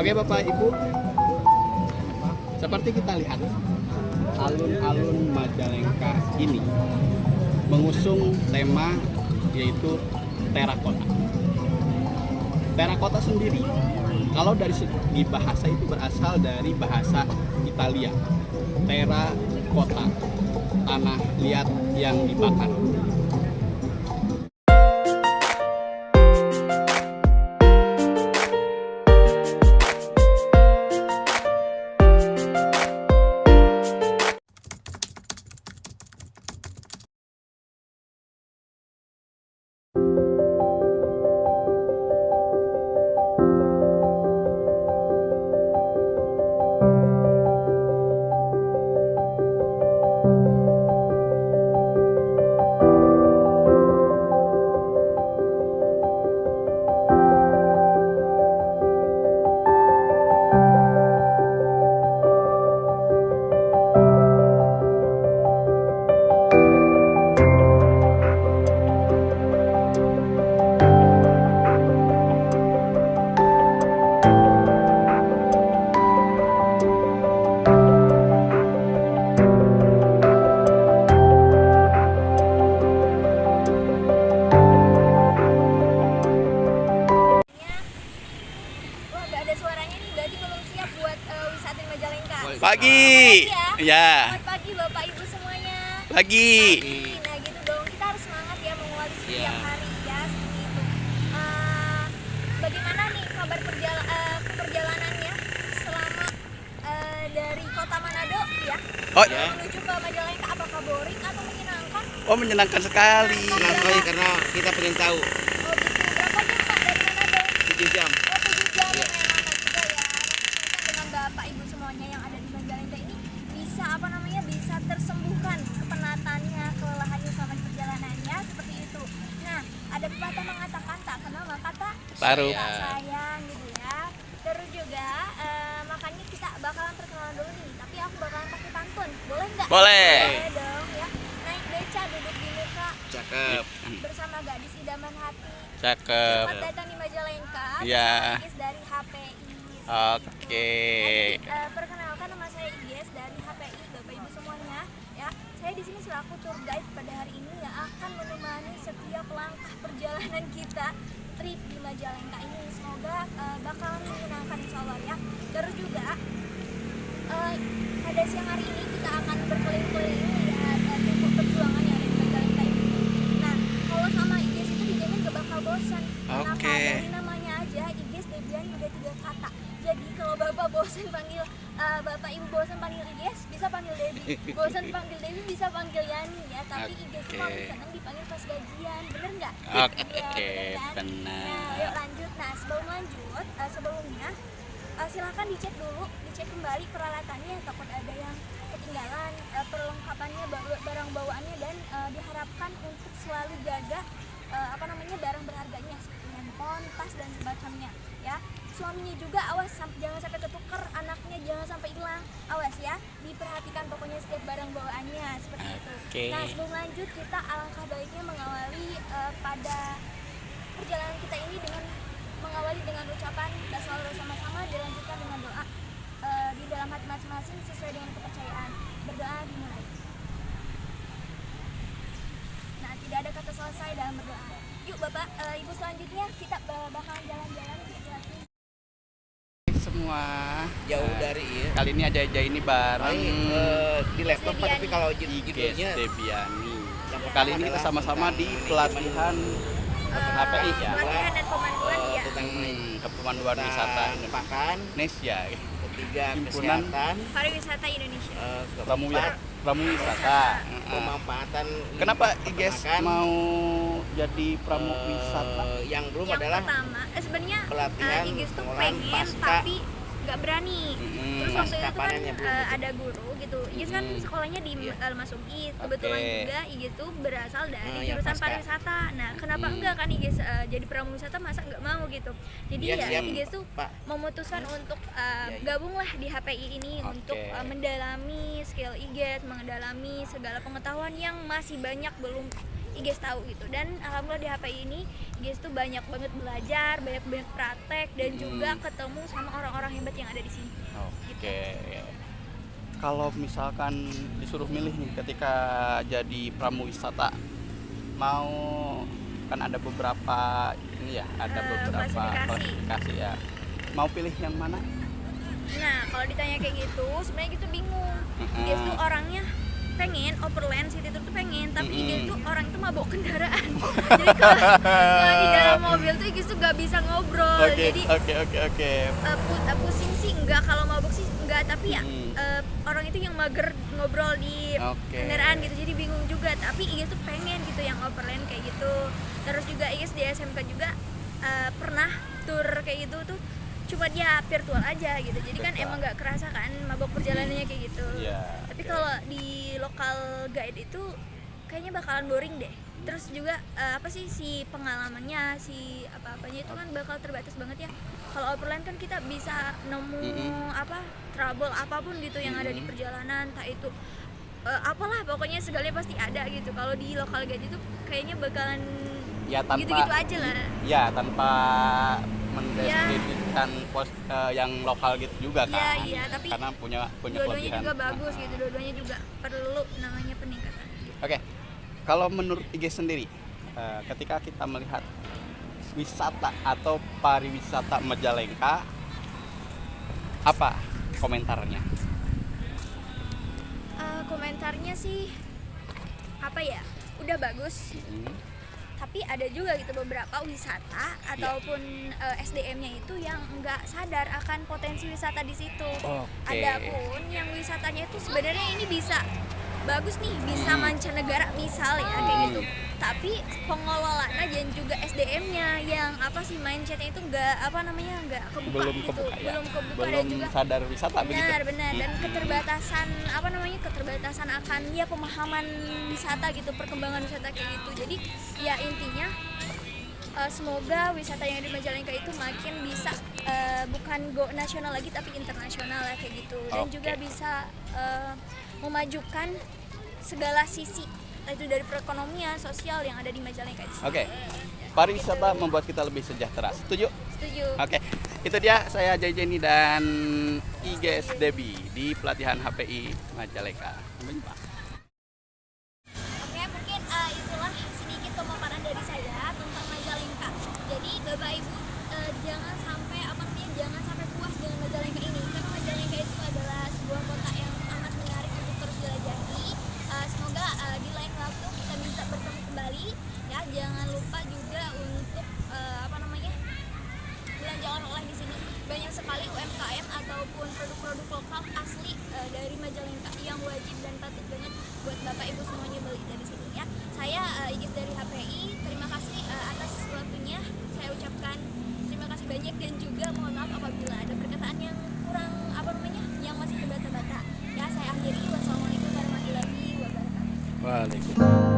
Oke Bapak Ibu, seperti kita lihat alun-alun Majalengka ini mengusung tema yaitu terakota. Terakota sendiri, kalau dari segi bahasa itu berasal dari bahasa Italia. Terra kota, tanah liat yang dibakar. Pagi, ya. Selamat pagi Bapak Ibu semuanya. Pagi. Nah gitu dong, kita harus semangat ya mengawali setiap hari ya seperti itu. Bagaimana nih kabar perjalanannya selama dari Kota Manado ya? Oh ya. Menuju ke Majalengka, apakah boring atau menyenangkan? Oh menyenangkan sekali. Karena kita pengen tahu. Oh gitu. Berapa jam Pak dari Manado? 7 jam. Oh 7 jam ya. Lama juga ya. Semoga dengan Bapak Ibu semuanya yang ada di Majalengka ini bisa tersembuhkan kepenatannya, kelelahannya selama perjalanannya seperti itu. Nah, ada pepatah mengatakan tak kenal maka tak Taruh. sayang gitu ya. Terus juga makanya kita bakalan perkenalan dulu nih, tapi aku bakalan pakai pantun. Boleh nggak? Boleh. Boleh dong ya. Naik beca duduk di muka Cakep. bersama gadis idaman hati. Cakep. Selamat datang di Majalengka. Ya. Igis dari HPI. Oke. Perkenalkan nama saya Igis dari HPI, Bapak Ibu semuanya. Ya, saya di sini selaku tour guide pada hari ini yang akan menemani setiap langkah perjalanan kita trip di Majalengka ini. Semoga bakalan menyenangkan insya Allah ya. Terus juga pada siang hari ini kita akan berkeliling-keliling ya dari perjuangan yang ada di Majalengka ini. Nah, kalau sama Igis itu dijamin gak bakal bosan. Kenapa? Oke. Dari namanya aja Igis Debian udah 3 kata. Jadi kalau Bapak bosan panggil Bapak Ibu bosan panggil Igis, bisa panggil Debi. Bosan panggil Debi bisa panggil Yani ya. Tapi Igis itu paling seneng dipanggil pas gajian, bener nggak? Oke, Ya, bener kan? benar. Nah, yuk lanjut. Nah, sebelum lanjut, sebelumnya silakan dicek dulu, dicek kembali peralatannya, takut ada yang ketinggalan, perlengkapannya, barang bawaannya, dan diharapkan untuk selalu jaga barang berharganya seperti handphone, tas dan semacamnya ya. Suaminya juga awas jangan sampai ketukar, anaknya jangan sampai hilang, awas ya, diperhatikan pokoknya setiap barang bawaannya seperti itu. Nah, sebelum lanjut kita alangkah baiknya mengawali pada perjalanan kita ini dengan mengawali dengan ucapan basmalah sama-sama, dilanjutkan dengan doa di dalam hati masing-masing sesuai dengan kepercayaan. Berdoa dimulai. Nah, tidak ada kata selesai dalam berdoa. Yuk Bapak, Ibu selanjutnya kita bakal jalan-jalan Semua Jauh dari ya. kali ini aja ini bareng Di laptop Pak, tapi kalau Igis judulnya Debiani. yang Kali ini kita adalah sama-sama tentang di pelatihan HPI ya. pelatihan dan pemanduan ya. tentang Kepemanduan wisata pakan, Indonesia. ketiga Himpunan kesehatan, Pariwisata Indonesia. keempat Pramuwisata. pemanfaatan Kenapa limbah Igis peternakan. mau jadi pramuwisata? Yang belum Yang adalah pertama, sebenarnya pelatihan Igis tuh pengolahan pengen pasca tapi nggak berani. Terus waktu itu pasca kan panennya belum. ada guru gitu. Igis kan sekolahnya di Masuk Igis. Kebetulan Oke. juga Igis tuh berasal dari yang jurusan pasca. pariwisata. Nah, kenapa enggak kan Igis jadi pramuwisata, masa nggak mau gitu. Jadi Iya, ya siap, Igis tuh Pak. memutuskan untuk gabunglah di HPI ini untuk mendalami skill Igis, mendalami segala pengetahuan yang masih banyak belum IGES tahu gitu. Dan alhamdulillah di HPI ini IGES tuh banyak banget belajar, banyak banget praktek dan juga ketemu sama orang-orang hebat yang ada di sini. Oke. Kalau misalkan disuruh milih nih ketika jadi pramuwisata, mau kan ada beberapa ini ya, ada beberapa klasifikasi ya. Mau pilih yang mana? Nah, kalau ditanya kayak gitu, sebenarnya gitu bingung. IGES tuh orangnya pengen overland city tour tuh pengen, tapi IGES tuh orang itu mabok kendaraan. Jadi kalau di dalam mobil tuh IGES tuh gak bisa ngobrol. Jadi pusing sih enggak, kalau mabok sih enggak, tapi ya orang itu yang mager ngobrol di kendaraan gitu, jadi bingung juga. Tapi IGES tuh pengen gitu yang overland kayak gitu. Terus juga IGES di SMK juga pernah tour kayak gitu tuh, cuma dia virtual aja gitu, jadi kan emang nggak kerasa kan mabok perjalanannya kayak gitu. Tapi kalau di lokal guide itu kayaknya bakalan boring deh. Terus juga apa sih si pengalamannya, si apa-apanya itu kan bakal terbatas banget ya. Kalau overland kan kita bisa nemu trouble apapun gitu yang ada di perjalanan, entah itu apalah pokoknya segalanya pasti ada gitu. Kalau di lokal guide itu kayaknya bakalan gitu-gitu aja lah. Ya, tanpa mendeskripsikan yang lokal gitu juga kan. Iya, tapi karena punya dua-duanya juga bagus gitu, dua-duanya juga perlu namanya peningkatan gitu. Oke. Kalau menurut IGES sendiri, ketika kita melihat wisata atau pariwisata Majalengka, apa komentarnya? Komentarnya sih apa ya, udah bagus. Tapi ada juga gitu beberapa wisata ataupun SDM-nya itu yang nggak sadar akan potensi wisata di situ. Ada pun yang wisatanya itu sebenarnya ini bisa bagus nih, bisa mancanegara misal ya kayak gitu. Tapi pengelolaannya dan juga SDM-nya yang mindset-nya itu nggak kebuka, belum gitu. Kebuka, ya? Belum kebuka belum dan juga sadar wisata begitu. Benar dan keterbatasan akan ya pemahaman wisata gitu, perkembangan wisata kayak gitu. Jadi ya intinya semoga wisata yang di Majalengka itu makin bisa bukan go nasional lagi tapi internasional ya kayak gitu. Dan juga bisa memajukan segala sisi itu dari perekonomian, sosial yang ada di Majalengka. Pariwisata membuat kita lebih sejahtera. Setuju? Setuju. Itu dia, saya Jai Jenny dan IGES Debbie di pelatihan HPI Majalengka. Sampai jumpa. Mungkin itulah sedikit pemaparan dari saya tentang Majalengka. Jadi Bapak Ibu jangan sampai puas dengan Majalengka ini, karena Majalengka itu adalah sebuah kota yang amat menarik untuk terus jelajahi. Semoga di lain waktu kita bisa bertemu kembali ya. Jangan lupa juga untuk belanja oleh-oleh di sini. Banyak sekali UMKM ataupun produk-produk lokal asli dari Majalengka yang wajib dan patut banget buat Bapak Ibu semuanya beli dari sini ya. Saya IGES dari HPI, terima kasih atas waktunya. Saya ucapkan terima kasih banyak dan juga mohon maaf apabila ada perkataan yang kurang yang masih terbata-bata. Ya, saya akhiri. Wassalamualaikum warahmatullahi wabarakatuh. Waalaikumsalam.